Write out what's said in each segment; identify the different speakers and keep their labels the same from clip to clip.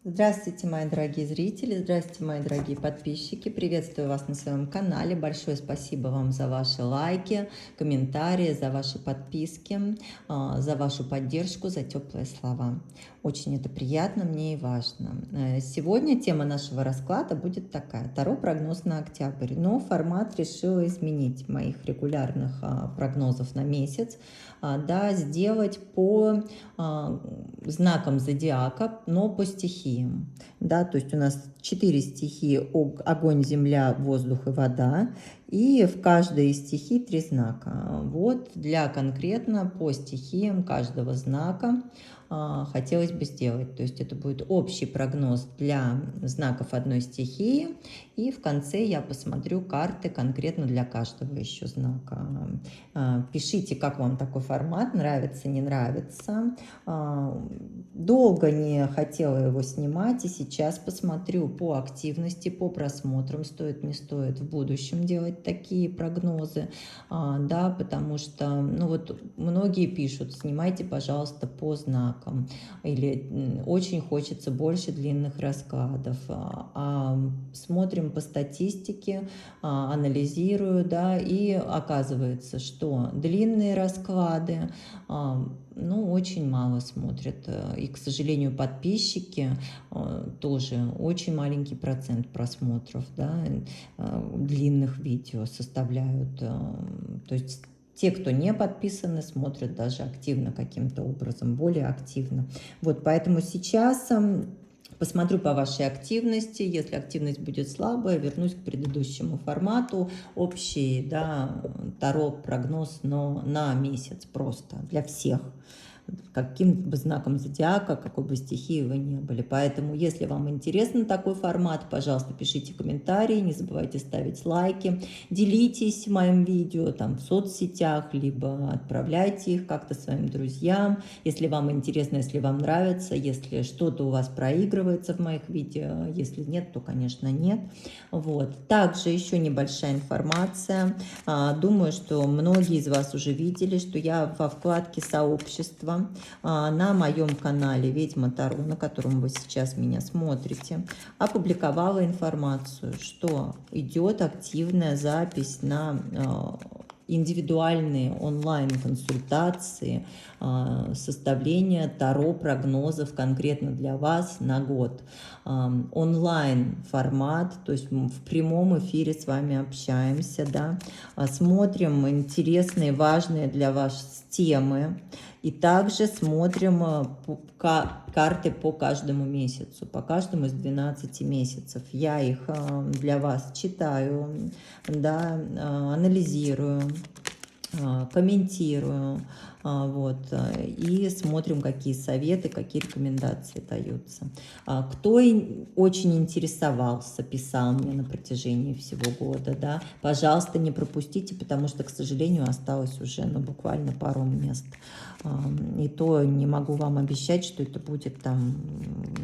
Speaker 1: Здравствуйте, мои дорогие зрители, здравствуйте, мои дорогие подписчики. Приветствую вас на своем канале. Большое спасибо вам за ваши лайки, комментарии, за ваши подписки, за вашу поддержку, за теплые слова. Очень это приятно мне и важно. Сегодня тема нашего расклада будет такая. Таро-прогноз на октябрь. Но формат решила изменить моих регулярных прогнозов на месяц. Да, сделать по знакам зодиака, но по стихиям. Да, то есть у нас 4 стихии: огонь, земля, воздух и вода. И в каждой из стихий 3 знака. Вот для конкретно по стихиям каждого знака хотелось бы сделать. То есть это будет общий прогноз для знаков одной стихии. И в конце я посмотрю карты конкретно для каждого еще знака. Пишите, как вам такой формат, нравится, не нравится. Долго не хотела его снимать, и сейчас посмотрю по активности, по просмотрам, стоит, не стоит в будущем делать такие прогнозы, да, потому что, ну вот, многие пишут: снимайте, пожалуйста, по знакам, или очень хочется больше длинных раскладов. Смотрим по статистике, анализирую, да, и оказывается, что длинные расклады, ну, очень мало смотрят. И, к сожалению, подписчики тоже очень маленький процент просмотров, да, длинных видео составляют. То есть те, кто не подписаны, смотрят даже активно каким-то образом, более активно. Вот, поэтому сейчас посмотрю по вашей активности. Если активность будет слабая, вернусь к предыдущему формату. Общий, да, таро-прогноз, но на месяц просто для всех. Каким бы знаком зодиака, какой бы стихии вы ни были. Поэтому, если вам интересен такой формат, пожалуйста, пишите комментарии, не забывайте ставить лайки, делитесь моим видео там в соцсетях, либо отправляйте их как-то своим друзьям, если вам интересно, если вам нравится, если что-то у вас проигрывается в моих видео, если нет, то, конечно, нет. Вот. Также еще небольшая информация. Думаю, что многие из вас уже видели, что я во вкладке «Сообщество» на моем канале «Ведьма Таро», на котором вы сейчас меня смотрите, опубликовала информацию, что идет активная запись на индивидуальные онлайн-консультации, составление таро-прогнозов конкретно для вас на год. Онлайн-формат, то есть мы в прямом эфире с вами общаемся, да, смотрим интересные, важные для вас темы. И также смотрим карты по каждому месяцу, по каждому из 12 месяцев. Я их для вас читаю, да, анализирую, комментирую, вот, и смотрим, какие советы, какие рекомендации даются. Кто очень интересовался, писал мне на протяжении всего года, да, пожалуйста, не пропустите, потому что, к сожалению, осталось уже, ну, буквально пару мест. И то не могу вам обещать, что это будет там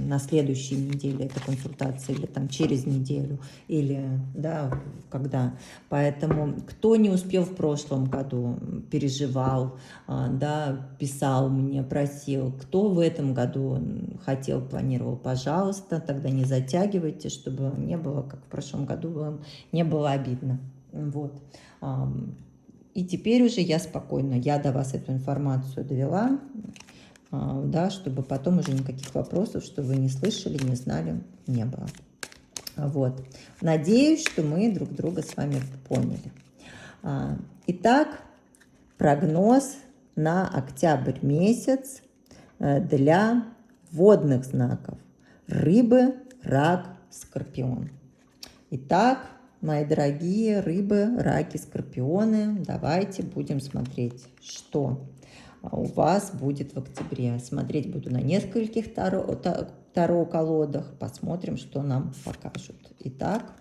Speaker 1: на следующей неделе, эта консультация, или там через неделю, или, да, когда. Поэтому, кто не успел в прошлом году, переживал, да, писал мне, просил, кто в этом году хотел, планировал, пожалуйста, тогда не затягивайте, чтобы не было, как в прошлом году, вам не было обидно. Вот. И теперь уже я спокойно, я до вас эту информацию довела, да, чтобы потом уже никаких вопросов, что вы не слышали, не знали, не было. Вот. Надеюсь, что мы друг друга с вами поняли. Итак, прогноз на октябрь месяц для водных знаков: рыбы, рак, скорпион. Итак, мои дорогие рыбы, раки, скорпионы, давайте будем смотреть, что у вас будет в октябре. Смотреть буду на нескольких таро-колодах, посмотрим, что нам покажут. Итак,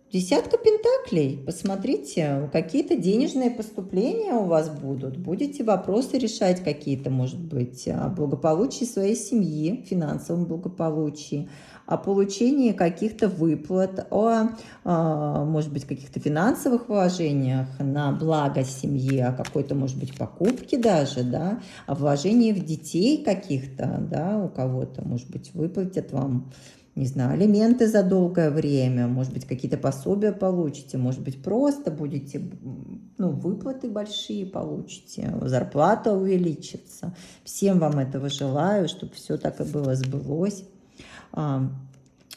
Speaker 1: Десятка пентаклей. Посмотрите, какие-то денежные поступления у вас будут. Будете вопросы решать какие-то, может быть, о благополучии своей семьи, финансовом благополучии, о получении каких-то выплат, может быть, каких-то финансовых вложениях на благо семьи, о какой-то, может быть, покупке даже, да, о вложении в детей каких-то, да, у кого-то, может быть, выплатят вам, не знаю, алименты за долгое время, может быть, какие-то пособия получите, может быть, просто будете, ну, выплаты большие получите, зарплата увеличится. Всем вам этого желаю, чтобы все так и было, сбылось.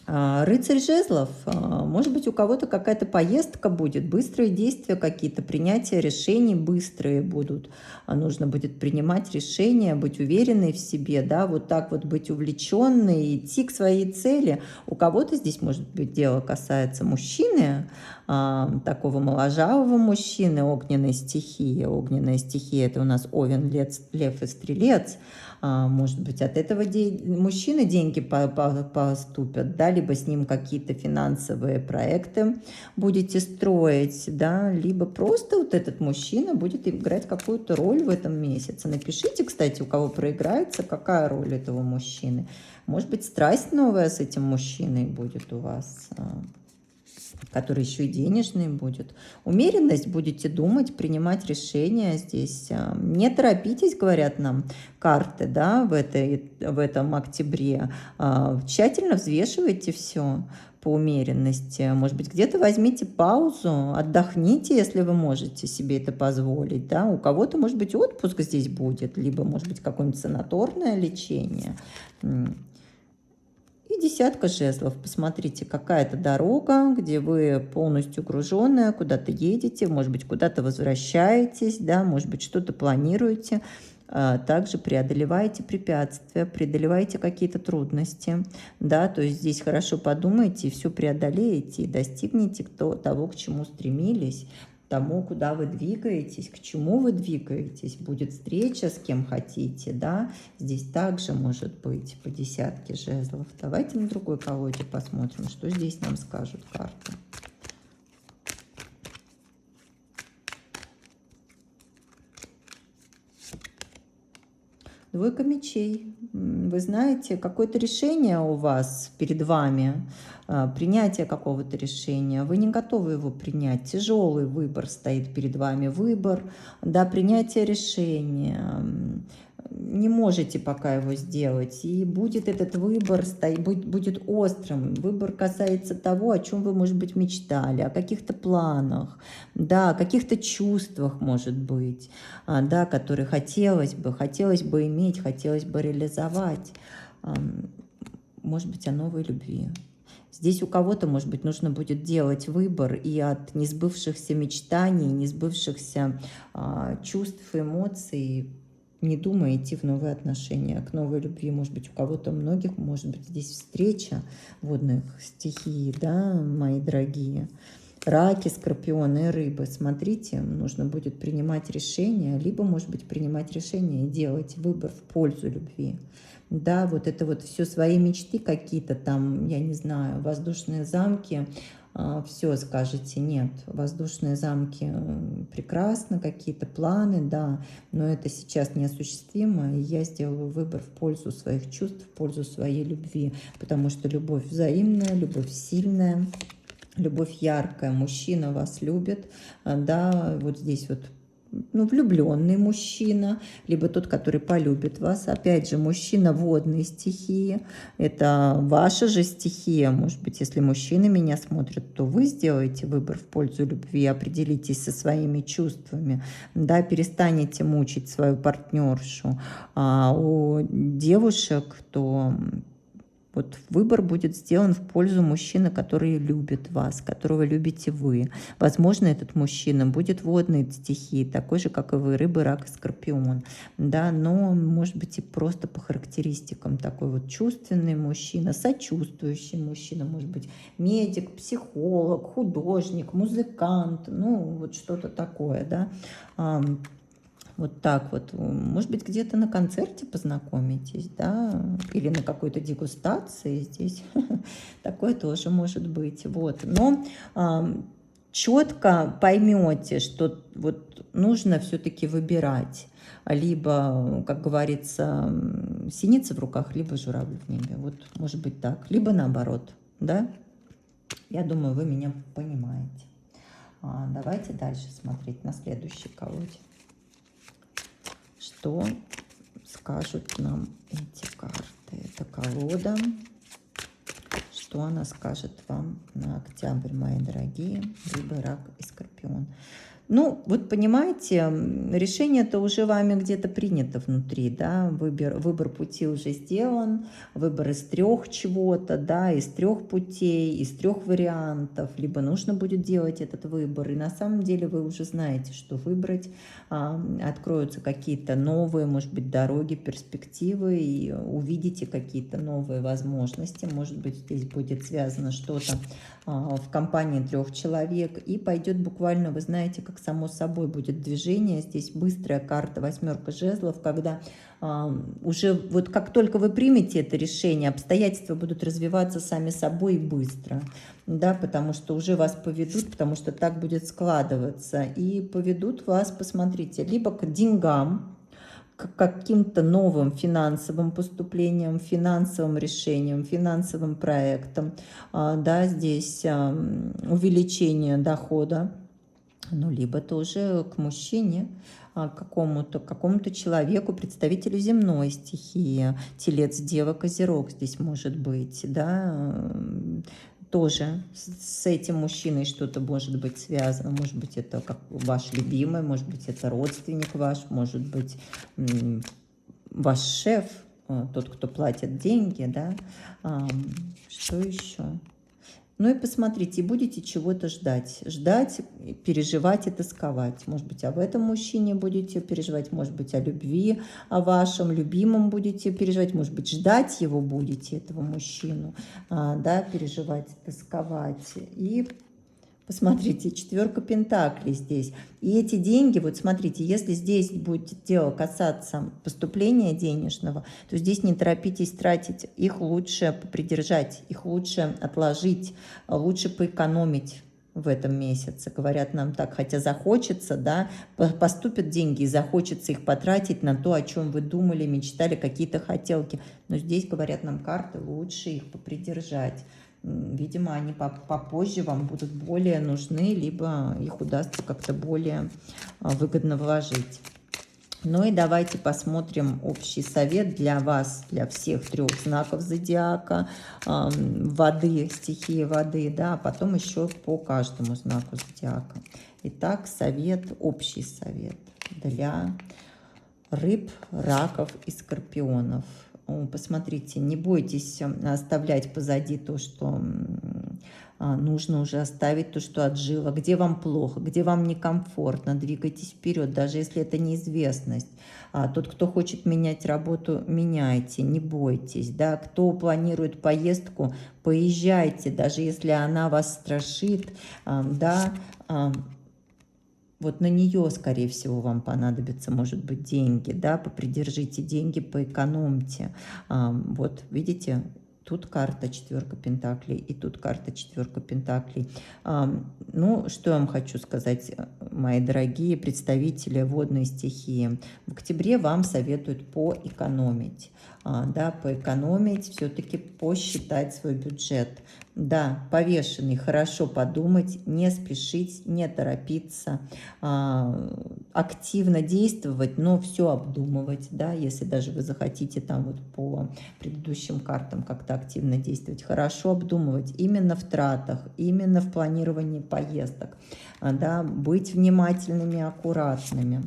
Speaker 1: Рыцарь жезлов, может быть, у кого-то какая-то поездка будет, быстрые действия какие-то, принятия решений быстрые будут. Нужно будет принимать решения, быть уверенной в себе, да, вот так вот быть увлеченной, идти к своей цели. У кого-то здесь, может быть, дело касается мужчины, такого моложавого мужчины, огненной стихии. Огненная стихия – это у нас Овен, Лев и Стрелец. Может быть, от этого мужчины деньги поступят, да, либо с ним какие-то финансовые проекты будете строить, да, либо просто вот этот мужчина будет играть какую-то роль в этом месяце. Напишите, кстати, у кого проиграется, какая роль этого мужчины. Может быть, страсть новая с этим мужчиной будет у вас, который еще и денежный будет. Умеренность, будете думать, принимать решения здесь. Не торопитесь, говорят нам карты, да, в этом октябре. Тщательно взвешивайте все по умеренности. Может быть, где-то возьмите паузу, отдохните, если вы можете себе это позволить. Да? У кого-то, может быть, отпуск здесь будет, либо, может быть, какое-нибудь санаторное лечение. И десятка жезлов. Посмотрите, какая-то дорога, где вы полностью груженная, куда-то едете, может быть, куда-то возвращаетесь, да, может быть, что-то планируете. Также преодолеваете препятствия, преодолеваете какие-то трудности, да, то есть здесь хорошо подумайте, и все преодолеете, и достигнете того, к чему стремились, тому, куда вы двигаетесь, к чему вы двигаетесь, будет встреча с кем хотите, да, здесь также может быть по десятке жезлов. Давайте на другой колоде посмотрим, что здесь нам скажут карты. Двойка мечей. Вы знаете, какое-то решение у вас перед вами, принятие какого-то решения. Вы не готовы его принять. Тяжелый выбор стоит перед вами. Выбор, да, принятие решения. Не можете пока его сделать. И будет этот выбор, будет острым. Выбор касается того, о чем вы, может быть, мечтали, о каких-то планах, да, о каких-то чувствах, может быть, да, которые хотелось бы иметь, хотелось бы реализовать. Может быть, о новой любви. Здесь у кого-то, может быть, нужно будет делать выбор и от несбывшихся мечтаний, несбывшихся чувств, эмоций, не думая идти в новые отношения, к новой любви. Может быть, у кого-то, многих, может быть, здесь встреча водных стихий, да, мои дорогие. Раки, скорпионы и рыбы. Смотрите, нужно будет принимать решение, либо, может быть, принимать решение и делать выбор в пользу любви. Да, вот это вот все свои мечты какие-то там, я не знаю, воздушные замки, все скажете, нет, воздушные замки прекрасно, какие-то планы, да, но это сейчас неосуществимо, и я сделаю выбор в пользу своих чувств, в пользу своей любви, потому что любовь взаимная, любовь сильная, любовь яркая, мужчина вас любит, да, вот здесь вот, ну, влюбленный мужчина, либо тот, который полюбит вас. Опять же, мужчина водной стихии, это ваша же стихия. Может быть, если мужчины меня смотрят, то вы сделаете выбор в пользу любви, определитесь со своими чувствами, да, перестанете мучить свою партнершу. А у девушек, то вот выбор будет сделан в пользу мужчины, который любит вас, которого любите вы. Возможно, этот мужчина будет водной стихии, такой же, как и вы, рыба, рак и скорпион. Да, но, может быть, и просто по характеристикам такой вот чувственный мужчина, сочувствующий мужчина, может быть, медик, психолог, художник, музыкант, ну, вот что-то такое, да. Вот так вот. Может быть, где-то на концерте познакомитесь, да, или на какой-то дегустации здесь. Такое тоже может быть. Вот. Но четко поймете, что вот нужно все-таки выбирать. Либо, как говорится, синица в руках, либо журавль в небе. Вот может быть так. Либо наоборот, да? Я думаю, вы меня понимаете. Давайте дальше смотреть на следующей колоде. Что скажут нам эти карты? Это колода. Что она скажет вам на октябрь, мои дорогие, Рыбы, Рак и Скорпион? Ну, вот понимаете, решение-то уже вами где-то принято внутри, да, выбор пути уже сделан, выбор из 3 чего-то, да, из 3 путей, из 3 вариантов, либо нужно будет делать этот выбор, и на самом деле вы уже знаете, что выбрать, откроются какие-то новые, может быть, дороги, перспективы, и увидите какие-то новые возможности, может быть, здесь будет связано что-то в компании 3 человек, и пойдет буквально, вы знаете, как само собой будет движение. Здесь быстрая карта 8 жезлов, когда уже вот как только вы примете это решение, обстоятельства будут развиваться сами собой и быстро, да, потому что уже вас поведут, потому что так будет складываться, и поведут вас, посмотрите, либо к деньгам, к каким-то новым финансовым поступлениям, финансовым решениям, финансовым проектам, да, здесь увеличение дохода, ну, либо тоже к мужчине, какому-то человеку, представителю земной стихии, телец, дева, козерог здесь может быть, да, тоже с этим мужчиной что-то может быть связано, может быть, это как ваш любимый, может быть, это родственник ваш, может быть, ваш шеф, тот, кто платит деньги, да, что еще? Ну и посмотрите, будете чего-то ждать, переживать и тосковать. Может быть, об этом мужчине будете переживать, может быть, о любви, о вашем любимом будете переживать, может быть, ждать его будете, этого мужчину, да, переживать, тосковать. И посмотрите, 4 пентаклей здесь. И эти деньги, вот смотрите, если здесь будет дело касаться поступления денежного, то здесь не торопитесь тратить, их лучше попридержать, их лучше отложить, лучше поэкономить в этом месяце, говорят нам так, хотя захочется, да, поступят деньги и захочется их потратить на то, о чем вы думали, мечтали, какие-то хотелки, но здесь, говорят нам карты, лучше их попридержать. Видимо, они попозже вам будут более нужны, либо их удастся как-то более выгодно вложить. Ну и давайте посмотрим общий совет для вас, для всех 3 знаков зодиака, воды, стихии воды, да, а потом еще по каждому знаку зодиака. Итак, общий совет для рыб, раков и скорпионов. Посмотрите, не бойтесь оставлять позади то, что нужно уже оставить, то, что отжило, где вам плохо, где вам некомфортно, двигайтесь вперед, даже если это неизвестность. Тот, кто хочет менять работу, меняйте, не бойтесь, да, кто планирует поездку, поезжайте, даже если она вас страшит, да, вот на нее, скорее всего, вам понадобятся, может быть, деньги, да, попридержите деньги, поэкономьте. Вот, видите, тут карта 4 пентаклей, и тут карта 4 пентаклей. Ну, что я вам хочу сказать, мои дорогие представители водной стихии. В октябре вам советуют поэкономить, да, поэкономить, все-таки посчитать свой бюджет. Да, повешенный, хорошо подумать, не спешить, не торопиться, активно действовать, но все обдумывать, да, если даже вы захотите там вот по предыдущим картам как-то активно действовать, хорошо обдумывать именно в тратах, именно в планировании поездок, да, быть внимательными, аккуратными.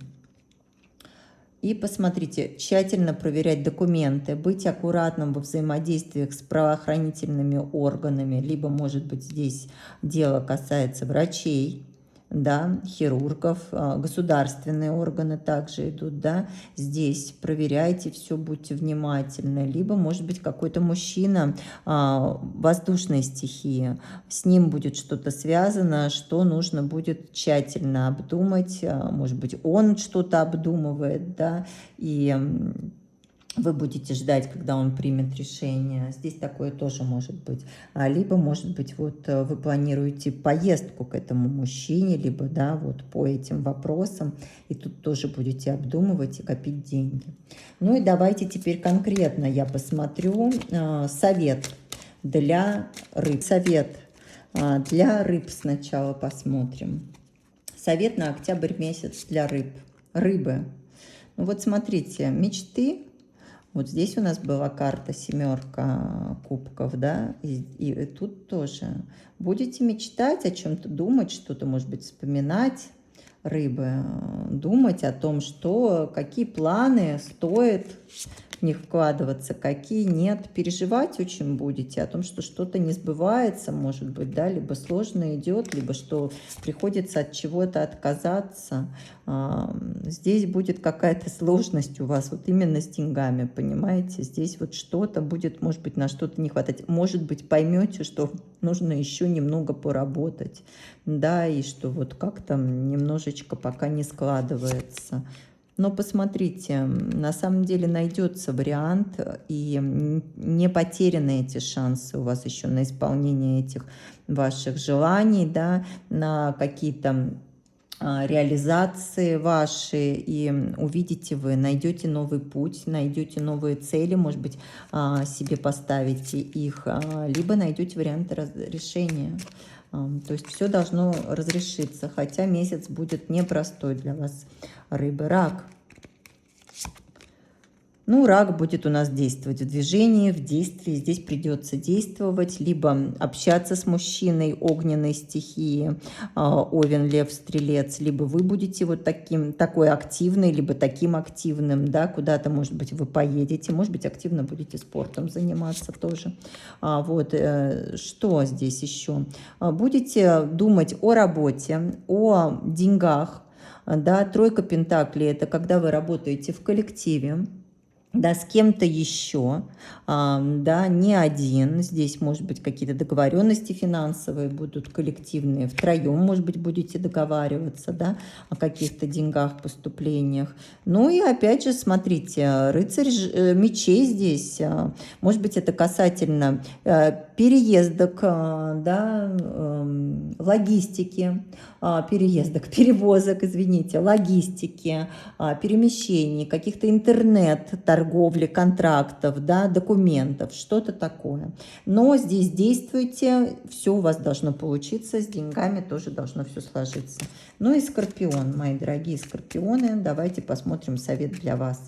Speaker 1: И посмотрите, тщательно проверять документы, быть аккуратным во взаимодействиях с правоохранительными органами, либо, может быть, здесь дело касается врачей, да, хирургов, государственные органы также идут, да, здесь проверяйте все, будьте внимательны, либо, может быть, какой-то мужчина воздушной стихии, с ним будет что-то связано, что нужно будет тщательно обдумать, может быть, он что-то обдумывает, да, и вы будете ждать, когда он примет решение. Здесь такое тоже может быть. Либо, может быть, вот вы планируете поездку к этому мужчине, либо, да, вот по этим вопросам, и тут тоже будете обдумывать и копить деньги. Ну и давайте теперь конкретно я посмотрю совет для рыб. Совет для рыб сначала посмотрим. Совет на октябрь месяц для рыб. Рыбы. Ну вот смотрите, мечты. Вот здесь у нас была карта семерка кубков, да, и тут тоже. Будете мечтать о чем-то, думать, что-то, может быть, вспоминать, рыбы, думать о том, что, какие планы стоит в них вкладываться, какие нет. Переживать очень будете о том, что что-то не сбывается, может быть, да, либо сложно идет, либо что приходится от чего-то отказаться. Здесь будет какая-то сложность у вас вот именно с деньгами, понимаете? Здесь вот что-то будет, может быть, на что-то не хватать. Может быть, поймете, что нужно еще немного поработать, да, и что вот как-то немножечко пока не складывается. Но посмотрите, на самом деле найдется вариант, и не потеряны эти шансы у вас еще на исполнение этих ваших желаний, да, на какие-то реализации ваши, и увидите вы, найдете новый путь, найдете новые цели, может быть, себе поставите их, либо найдете варианты решения. То есть все должно разрешиться, хотя месяц будет непростой для вас, рыбы. Рак. Ну, рак будет у нас действовать в движении, в действии. Здесь придется действовать, либо общаться с мужчиной огненной стихии, Овен, Лев, Стрелец, либо вы будете вот такой активный, либо таким активным, да, куда-то, может быть, вы поедете, может быть, активно будете спортом заниматься тоже. Вот, что здесь еще? Будете думать о работе, о деньгах, да, тройка пентаклей – это когда вы работаете в коллективе, да, с кем-то еще, да, не один. Здесь, может быть, какие-то договоренности финансовые будут коллективные. Втроем, может быть, будете договариваться, да, о каких-то деньгах, поступлениях. Ну и опять же, смотрите, рыцарь мечей здесь. Может быть, это касательно переездок, да, логистики, перевозок, извините, логистики, перемещений, каких-то интернет-торговли, контрактов, да, документов, что-то такое. Но здесь действуйте, все у вас должно получиться, с деньгами тоже должно все сложиться. Ну и Скорпион, мои дорогие скорпионы, давайте посмотрим совет для вас.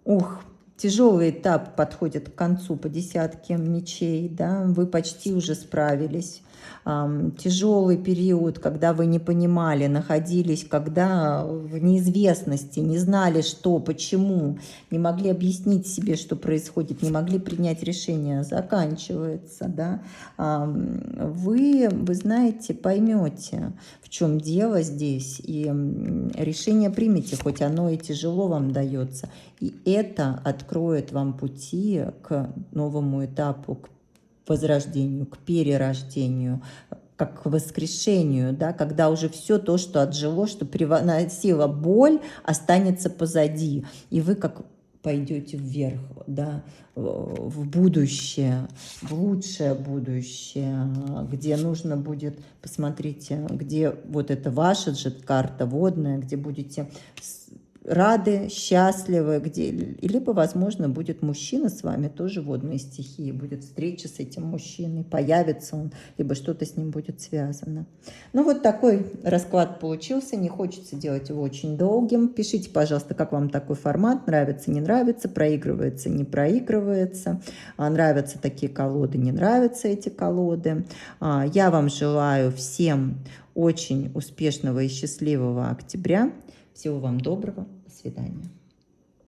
Speaker 1: Ух, тяжелый этап подходит к концу по десятке мечей, да, вы почти уже справились. Тяжелый период, когда вы не понимали, находились когда в неизвестности, не знали, что, почему, не могли объяснить себе, что происходит, не могли принять решение, заканчивается, да. Вы знаете, поймете, в чем дело здесь, и решение примете, хоть оно и тяжело вам дается, и это откроет вам пути к новому этапу, к возрождению, к перерождению, как к воскрешению, да, когда уже все то, что отжило, что приносило боль, останется позади, и вы как пойдете вверх, да, в будущее, в лучшее будущее, где нужно будет, посмотрите, где вот это ваша же карта водная, где будете рады, счастливы, где, либо, возможно, будет мужчина с вами, тоже водной стихии, будет встреча с этим мужчиной, появится он, либо что-то с ним будет связано. Ну, вот такой расклад получился, не хочется делать его очень долгим. Пишите, пожалуйста, как вам такой формат, нравится, не нравится, проигрывается, не проигрывается, нравятся такие колоды, не нравятся эти колоды. Я вам желаю всем очень успешного и счастливого октября. Всего вам доброго. До свидания.